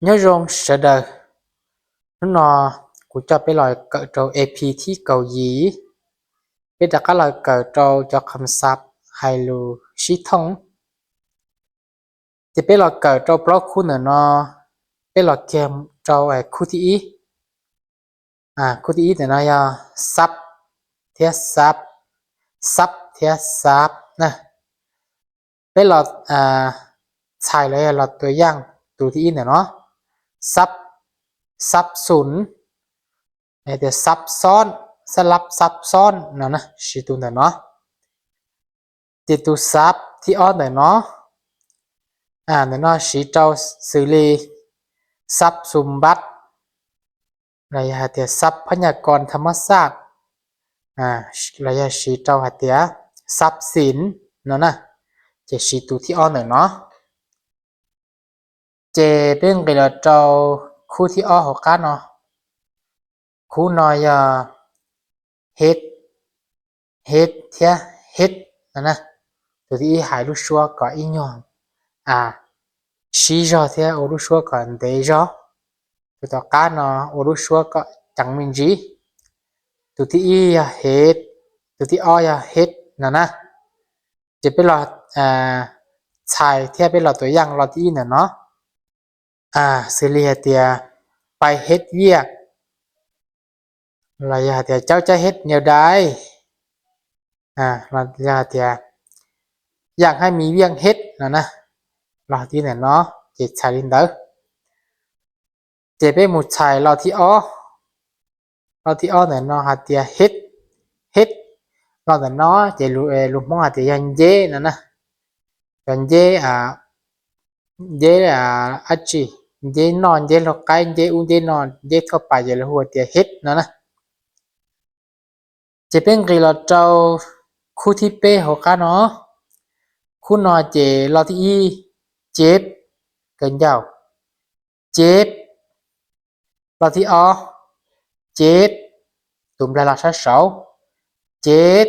nhớ rong sợ đời nó cũng cho bé loại cỡ trâu AP thi cầu gì bé đặt các loại cỡ trâu cho cắm sạp hay lù xí thông thì bé loại cỡ trâu block khu nữa nó bé loại kem trâu ở khu thị ý khu thị ý thì nó ya sắp thiết sắp nè bé loại xài lấy làตัวอย่างตัวที่อินเนาะซับศูนย์เดี๋ยวซับซ้อนสลับซับซ้อนนะชื่อตัวเนาะติดตัวซับที่อ้อนเนาะเนาะชื่อเจ้าสื่อลีซับสมบัติระยะเดียวซับพยากรณ์ธรรมศาสตร์ระยะชื่อเจ้าหัดเดียซับสินเนาะจะชื่อตัวที่อ้อนเนาะเจเป็นกี่ละเจ้าคู่ที่อ้อหัวกันเนาะคู่น้อยเฮ็ดเทียเฮ็ดนะตัวที่หายรู้ชัวก็อีหยองชีจอเทียโอรู้ชัวก็เดจอตัวต่อกันเนาะโอรู้ชัวก็จังมินจีตัวที่เฮ็ดตัวที่อ้อเฮ็ดนะจะเป็นหลอดชายเทียเป็นหลอดตัวอย่างหลอดที่เนาะสิเลียเตียไปเฮ็ดเวียกระยะเตียเจ้าจะเฮ็ดแนวใดระยะเตียอยากให้มีเวียงเฮ็ดนะรอที่เนาะจะใช้ลินเดอร์จะเป็นหมุดใช้รอที่อ้เนี่ยเนาะหาเตียเฮ็ดรอแต่เนาะจะรู้มองหาเตียยันเจนะยันเจเจอัจฉิเจนอนเจหลอกไก่เจอุ้งเจนอนเจเข้าไปจะรู้หัวเตียเฮ็ดนะจะเป็นกี่เราเจ้าคู่ที่เป้หัวกันเนาะคู่นอเจเราที่เจ็บเกินยาวเจ็บเราที่เจ็บตุ่มลายลักษณ์เสาเจ็บ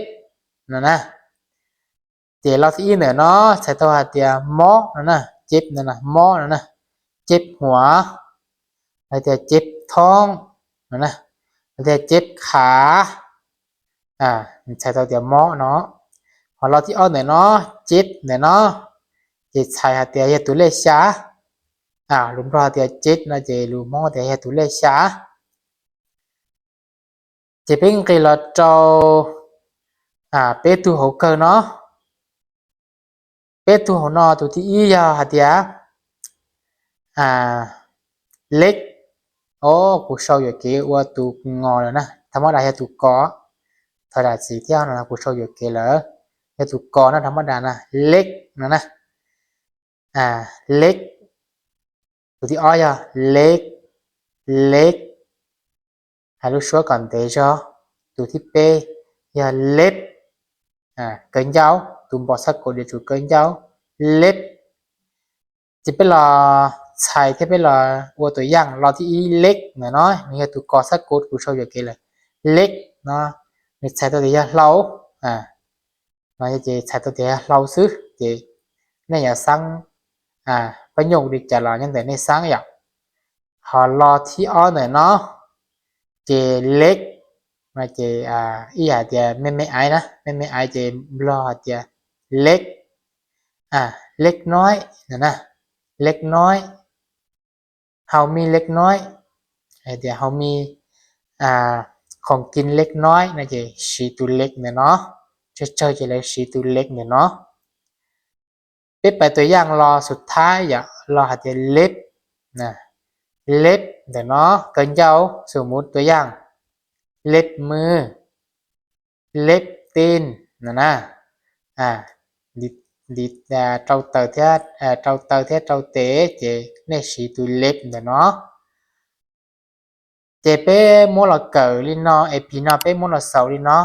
นะเจเราที่เนี่ยเนาะใช้ตัวเตียหมอนะเจ็บนะหมอนะเจ็บหัวแล้วแต่เจ็บท้องนะแล้วแต่เจ็บขาใช้ตัวเตียหมอเนาะพอเราที่เนี่ยเนาะเจ็บเนี่ยเนาะจะใช้เตียตัวเลขช้าลุงรอเตียเจ็ดนะเจลุงมอเตียตัวเลขช้าจะเป็นกี่เราเจ้าเป้ตัวหัวเกินเนาะเป้ตัวหัวนอตัวที่ยาวหัดยาเล็กโอ้กูชอบอยู่เกี่ยวว่าตัวงอแล้วนะธรรมดาตัวกอถอดสีเที่ยวนะกูชอบอยู่เกี่ยวเลยตัวกอนะธรรมดานะเล็กนะเล็กตัวที่อ้อยเล็กให้รู้ชัวร์ก่อนเดี๋ยวตัวที่เป้อย่าเล็บเกินยาวตัวบอสักคนเดียวจุดเกินยาวเล็บจะเป็นรอใช้ที่เป็นรอวัวตัวอย่างรอที่เล็กเนาะมีตัวกอสักคนกูชอบอย่างเกี่ยเลยเล็กเนาะมีใช้ตัวเดียวเราเราจะใช้ตัวเดียวเราซื้อจะเนี่ยอย่าสั่งประโยคดีจะรอยังแต่ในสั่งอย่างหอรอที่อ้อหน่อยเนาะเจเล็กมาเจอีอาเจไม่ไอนะไม่ไอเจบลอเจเล็กเล็กน้อยนะเล็กน้อยเฮามีเล็กน้อยเดี๋ยวเฮามีของกินเล็กน้อยนะเจชีตุเล็กเนี่ยเนาะเฉยๆจะเลยชีตุเล็กเนี่ยเนาะเป็นไปตัวอย่างรอสุดท้ายอย่ารอหาเจเล็บนะเล็บเดี๋ยวเนาะเกินยาวสมมุติตัวอย่างเล็บมือเล็บตีนนะดิtrâu tờ thế trâu tờ thế trâu tế chế này chỉ tụi ล็บเดี๋ยวเนาะเจเป้โมลเกิร์ลินเนาะพีเนาะเป้โมลเสาลินเนาะ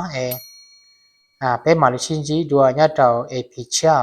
เป้มาลิชินจีดัวเนี่ยเจ้าพีเชีย